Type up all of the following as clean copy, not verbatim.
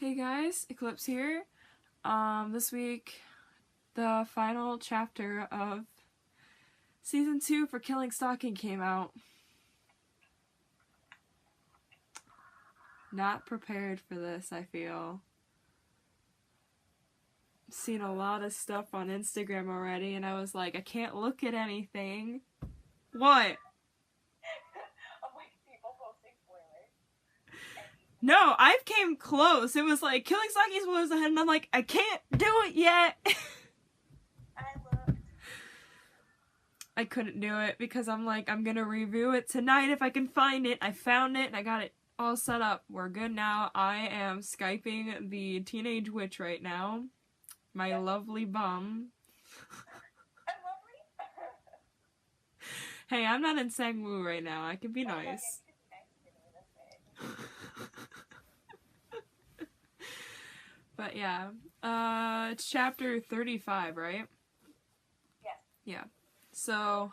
Hey guys, Eclipse here. This week, the final chapter of Season 2 for Killing Stalking came out. Not prepared for this, I feel. Seen a lot of stuff on Instagram already, and I was like, I can't look at anything. What? No, I came close. It was like, Killing Stalking was ahead, and I'm like, I can't do it yet. I couldn't do it because I'm like, I'm gonna review it tonight if I can find it. I found it and I got it all set up. We're good now. I am Skyping the teenage witch right now. My lovely bum. Hey, I'm not in Sangwoo right now. I can be nice. But yeah. It's chapter 35, right? Yeah. So,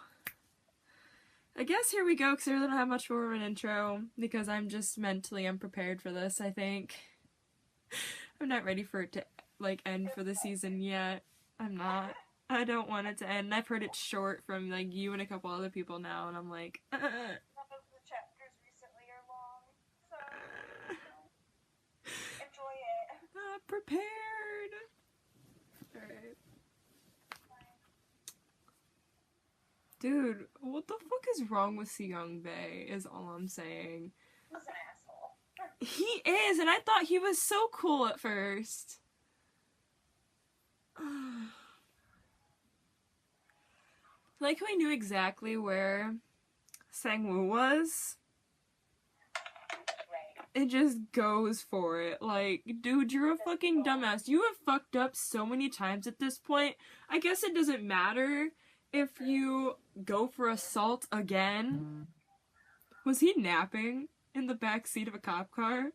I guess here we go, because I really don't have much more of an intro, because I'm just mentally unprepared for this, I think. I'm not ready for it to, like, end for the season yet. I'm not. I don't want it to end. I've heard it's short from, like, you and a couple other people now, and I'm like, None of the chapters recently are long, so enjoy it. Not prepared. Alright. Dude, what the fuck is wrong with Jung Bae, is all I'm saying. He's an asshole. He is, and I thought he was so cool at first. Like how I knew exactly where Sangwoo was. Right. It just goes for it. Like, dude, you're a fucking dumbass. You have fucked up so many times at this point. I guess it doesn't matter if you go for assault again. Was he napping in the back seat of a cop car?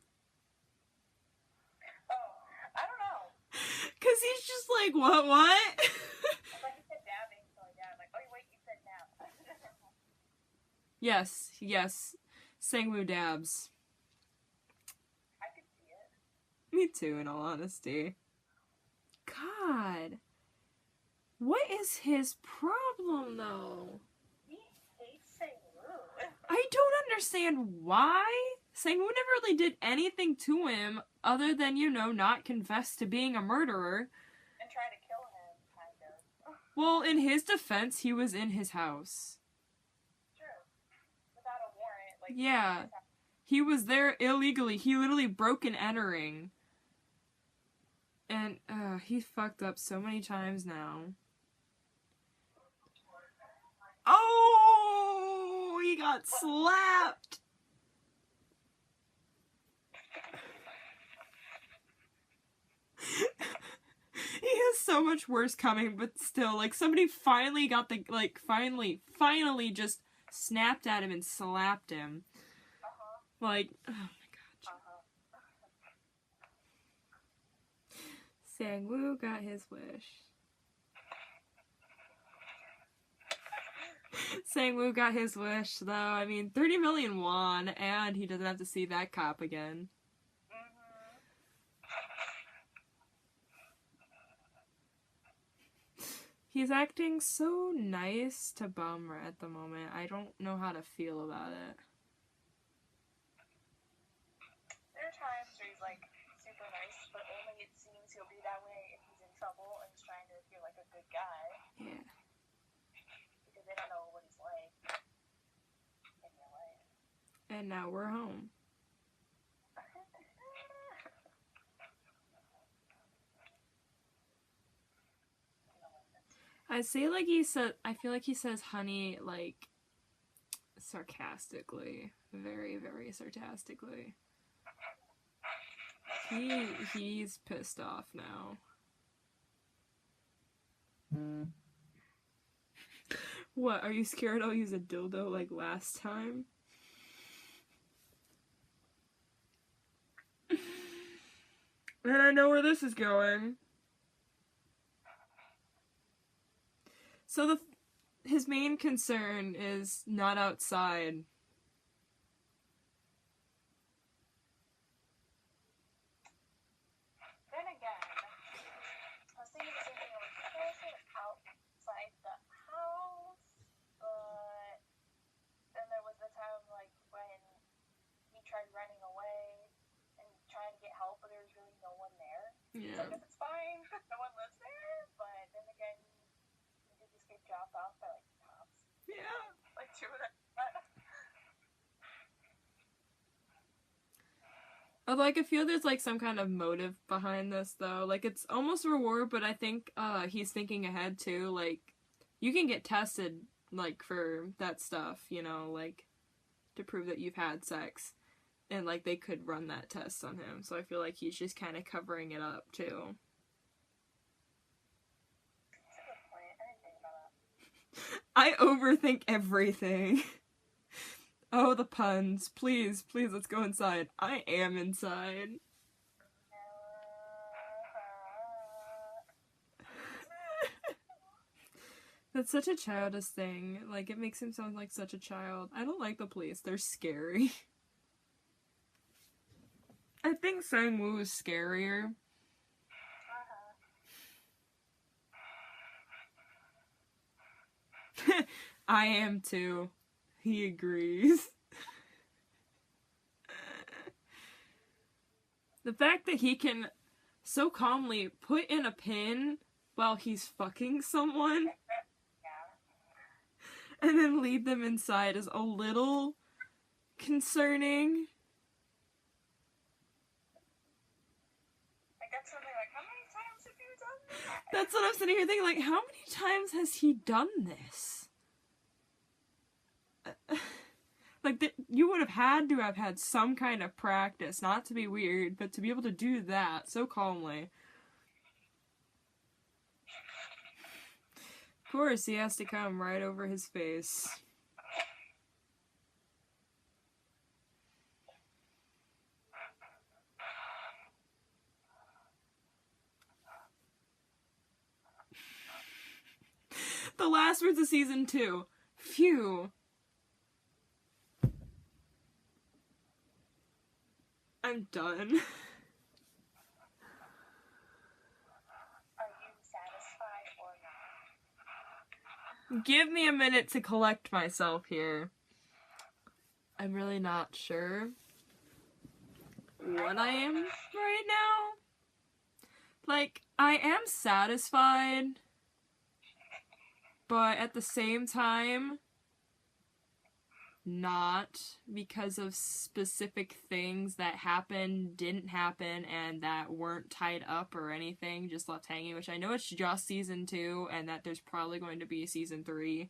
Oh, I don't know. Cause he's just like, what? I thought you said dabbing, so yeah, I'm like, oh wait, you said nap. Yes. Sangwoo dabs. I could see it. Me too, in all honesty. God. What is his problem, though? He hates Sangwoo. I don't understand why. Sangwoo never really did anything to him other than, not confess to being a murderer. And try to kill him, kind of. Well, in his defense, he was in his house. True. Without a warrant, like... Yeah. He was there illegally. He literally broke and entering. And, he fucked up so many times now. Oh! He got slapped! He has so much worse coming, but still, like, somebody finally got the, like, finally just snapped at him and slapped him. Like, oh my god. Sangwoo got his wish. Sangwoo got his wish, though. I mean, 30 million won, and he doesn't have to see that cop again. He's acting so nice to Bummer at the moment. I don't know how to feel about it. There are times where he's, like, super nice, but only it seems he'll be that way if he's in trouble and he's trying to feel like a good guy. Yeah. Because they don't know what he's like in real life. And now we're home. I feel like he says honey, like, sarcastically. Very, very sarcastically. He's pissed off now. What, are you scared I'll use a dildo like last time? And I know where this is going. So his main concern is not outside. Yeah. So I guess it's fine. No one lives there, but then again, you could just get dropped off by like cops. Yeah. Like two of them. Although I could feel there's like some kind of motive behind this though. Like it's almost a reward, but I think he's thinking ahead too. Like you can get tested like for that stuff, you know, like to prove that you've had sex. And like they could run that test on him. So I feel like he's just kind of covering it up too. That's a good point. I didn't think about that. I overthink everything. Oh, the puns. Please, please, let's go inside. I am inside. That's such a childish thing. Like, it makes him sound like such a child. I don't like the police. They're scary. I think Sangwoo is scarier. I am too. He agrees. The fact that he can so calmly put in a pin while he's fucking someone and then lead them inside is a little concerning. I got something like, how many times have you done that? That's what I'm sitting here thinking, like, how many times has he done this? Like, you would have had to have had some kind of practice, not to be weird, but to be able to do that so calmly. Of course, he has to come right over his face. The last words of season 2. Phew. I'm done. Are you satisfied or not? Give me a minute to collect myself here. I'm really not sure what I am right now. Like, I am satisfied, but at the same time, not, because of specific things that happened, didn't happen, and that weren't tied up or anything, just left hanging, which I know it's just season 2, and that there's probably going to be a season 3,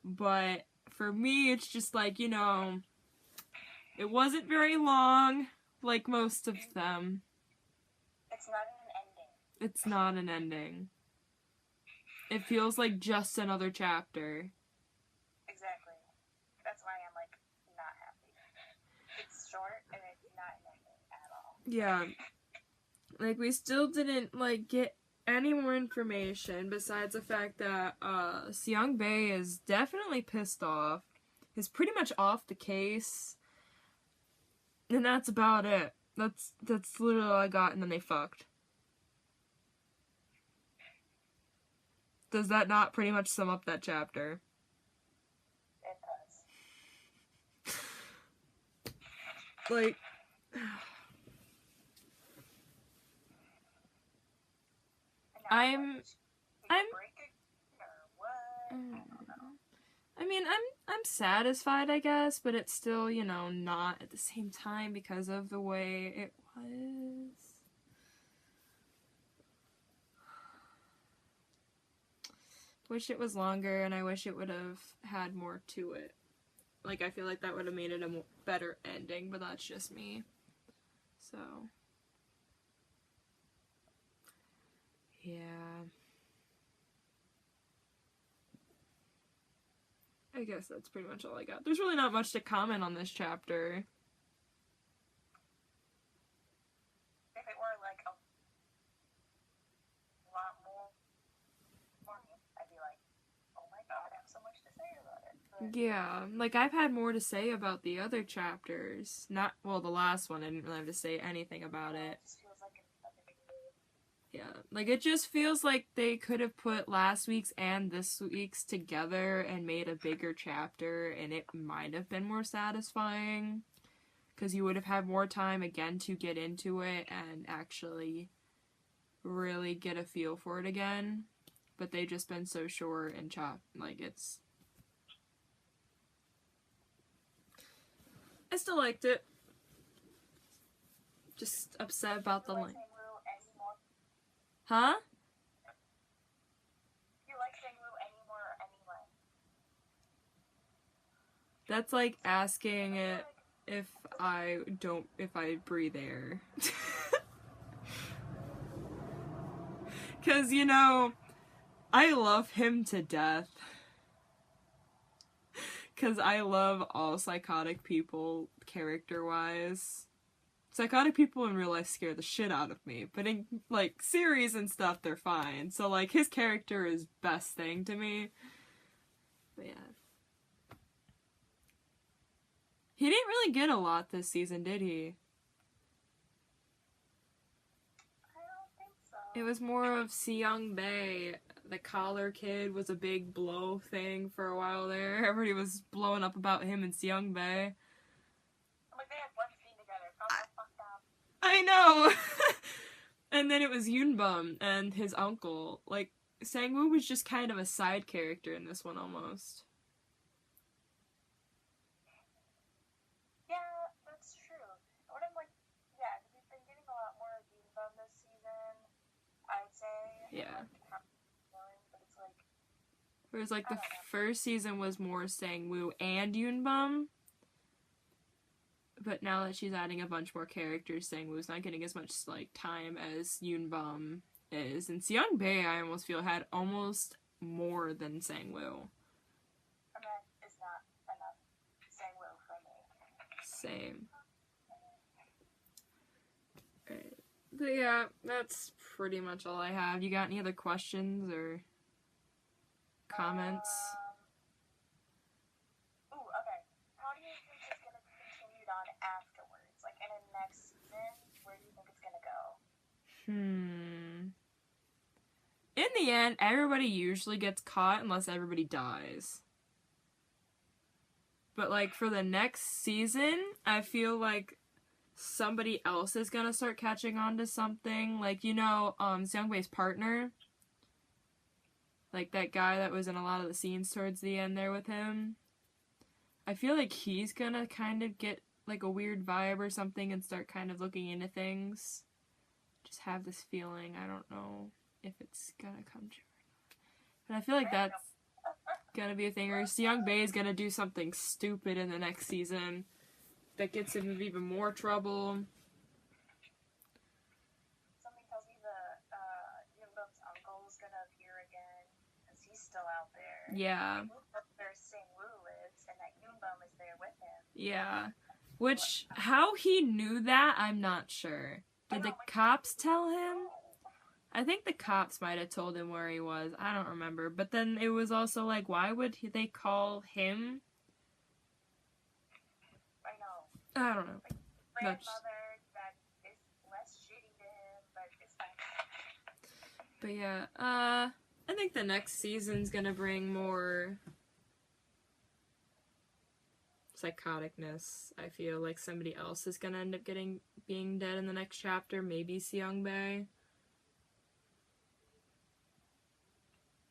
but for me, it's just like, you know, it wasn't very long, like most of them. It's not an ending. It's not an ending. It feels like just another chapter. Exactly. That's why I'm, like, not happy. It's short, and it's not an ending at all. Yeah. Like, we still didn't, like, get any more information besides the fact that, Jung Bae is definitely pissed off. He's pretty much off the case. And that's about it. That's literally all I got, and then they fucked. Does that not pretty much sum up that chapter? It does. Like... I'm I mean, I'm satisfied, I guess, but it's still, you know, not at the same time because of the way it was. Wish it was longer, and I wish it would have had more to it. Like, I feel like that would have made it a better ending, but that's just me. So... yeah. I guess that's pretty much all I got. There's really not much to comment on this chapter. If it were, like, a lot more, I'd be like, oh my god, I have so much to say about it. But Yeah, like, I've had more to say about the other chapters. Not, well, the last one, I didn't really have to say anything about it. it just feels like another video. Yeah, like, it just feels like they could have put last week's and this week's together and made a bigger chapter, and it might have been more satisfying. Because you would have had more time, again, to get into it and actually really get a feel for it again. But they've just been so short and chopped. Like, it's... I still liked it. Just upset about the length. Huh? Do you like Sangwoo anymore or anyway? That's like asking it if I breathe air. Cause, you know, I love him to death. Cause I love all psychotic people, character-wise. Psychotic people in real life scare the shit out of me, but in, like, series and stuff, they're fine. So, like, his character is best thing to me. But, yeah. He didn't really get a lot this season, did he? I don't think so. It was more of Jung Bae. The collar kid was a big blow thing for a while there. Everybody was blowing up about him and Jung Bae. Like, they had one scene together. Probably fucked up. I know! And then it was Yunbum and his uncle. Like, Sangwoo was just kind of a side character in this one, almost. Yeah, that's true. What I'm like, yeah, we've been getting a lot more of Yunbum this season, I'd say. Yeah. But it's like... Whereas, like, the first season was more Sangwoo and Yunbum. But now that she's adding a bunch more characters, Sangwoo's not getting as much, like, time as Yunbum is. And Jung Bae, I almost feel, had almost more than Sangwoo. And that is not enough Sangwoo for me. Same. Right. But yeah, that's pretty much all I have. You got any other questions or comments? Okay. How do you think it's going to be continued on afterwards? Like, in the next season, where do you think it's going to go? In the end, everybody usually gets caught unless everybody dies. But, like, for the next season, I feel like somebody else is gonna start catching on to something. Like, you know, Jung Bae's partner. Like, that guy that was in a lot of the scenes towards the end there with him. I feel like he's gonna kind of get, like, a weird vibe or something and start kind of looking into things. Just have this feeling. I don't know if it's gonna come true or not. But I feel like that's gonna be a thing. Or Jung Bae is gonna do something stupid in the next season that gets him in even more trouble. Something tells me Yunbum's uncle is going to appear again, because he's still out there. Yeah. Where Sangwoo lives, and that Yunbum is there with him. Yeah. Which, how he knew that, I'm not sure. Did the cops tell him? I think the cops might have told him where he was. I don't remember. But then it was also like, why would they call him? I know. I don't know. Like, grandmother that is less shitty to him, but it's fine. But yeah, I think the next season's gonna bring more psychoticness. I feel like somebody else is gonna end up being dead in the next chapter. Maybe Jung Bae.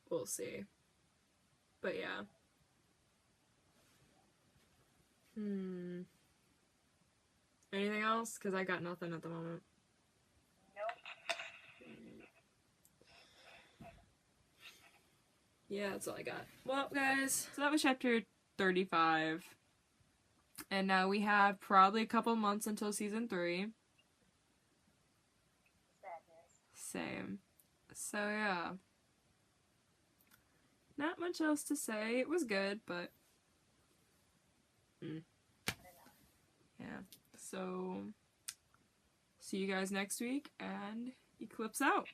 We'll see. But yeah. Anything else? Because I got nothing at the moment. Nope. Yeah, that's all I got. Well, guys, so that was chapter 35. And now we have probably a couple months until season 3. Sadness. Same. So, yeah. Not much else to say. It was good, but... Yeah. So, see you guys next week, and Eclipse out.